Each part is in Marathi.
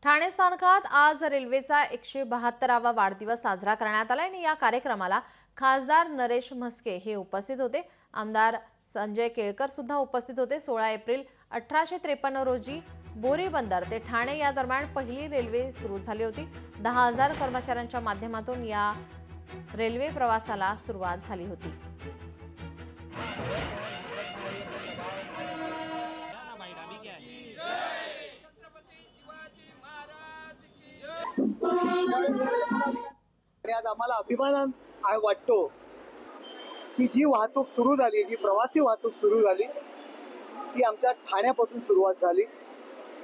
ठाणे स्थानकात आज रेल्वेचा 172वा वाढदिवस साजरा करण्यात आला आणि या कार्यक्रमाला खासदार नरेश म्हस्के हे उपस्थित होते। आमदार संजय केळकर सुद्धा उपस्थित होते। 16 एप्रिल 1853 रोजी बोरी बंदर ते ठाणे या दरम्यान पहिली रेल्वे सुरू झाली होती। 10,000 कर्मचाऱ्यांच्या माध्यमातून या रेल्वे प्रवासाला सुरुवात झाली होती। आणि आज आम्हाला अभिमान वाटतो की जी वाहतूक सुरू झाली, जी प्रवासी वाहतूक सुरू झाली ती आमच्या ठाण्यापासून सुरुवात झाली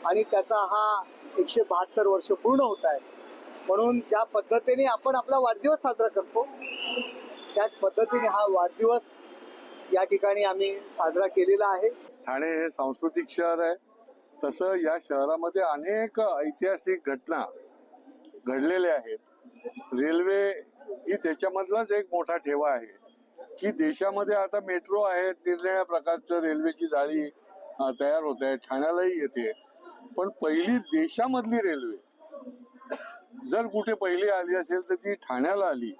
आणि त्याचा हा 172 वर्ष पूर्ण होत आहे। म्हणून ज्या पद्धतीने आपण आपला वाढदिवस साजरा करतो त्याच पद्धतीने हा वाढदिवस या ठिकाणी आम्ही साजरा केलेला आहे। ठाणे हे सांस्कृतिक शहर आहे, तसं या शहरामध्ये अनेक ऐतिहासिक घटना घडलेल्या आहेत। रेल्वे ही त्याच्यामधलाच एक मोठा ठेवा आहे की देशामध्ये आता मेट्रो आहेत, निरनिराळ्या प्रकारचं रेल्वेची जाळी तयार होत आहे, ठाण्यालाही येते। पण पहिली देशामधली रेल्वे जर कुठे पहिली आली असेल तर ती ठाण्याला आली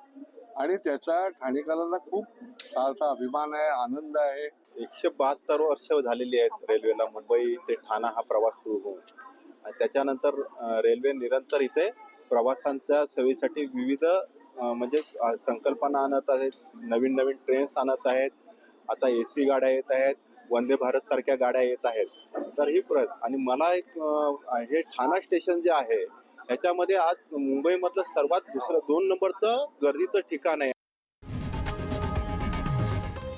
आणि त्याचा ठाणेकरांना खूप सारखा अभिमान आहे, आनंद आहे। 172 वर्ष झालेली आहेत रेल्वेला मुंबई ते ठाणा हा प्रवास सुरू होऊन, आणि त्याच्यानंतर रेल्वे निरंतर इथे प्रवासांच्या सोयीसाठी विविध म्हणजे संकल्पना आणत आहेत, नवीन नवीन ट्रेन्स आणत आहेत। आता AC गाड्या येत आहेत, वंदे भारत सारख्या गाड्या येत आहेत। तर ही आणि मला एक हे ठाणा स्टेशन जे आहे याच्यामध्ये आज मुंबईमधलं सर्वात दुसरं 2 नंबरचं गर्दीचं ठिकाण आहे।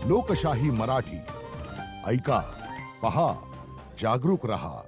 लोकशाही मराठी ऐका, पहा, जागरूक रहा।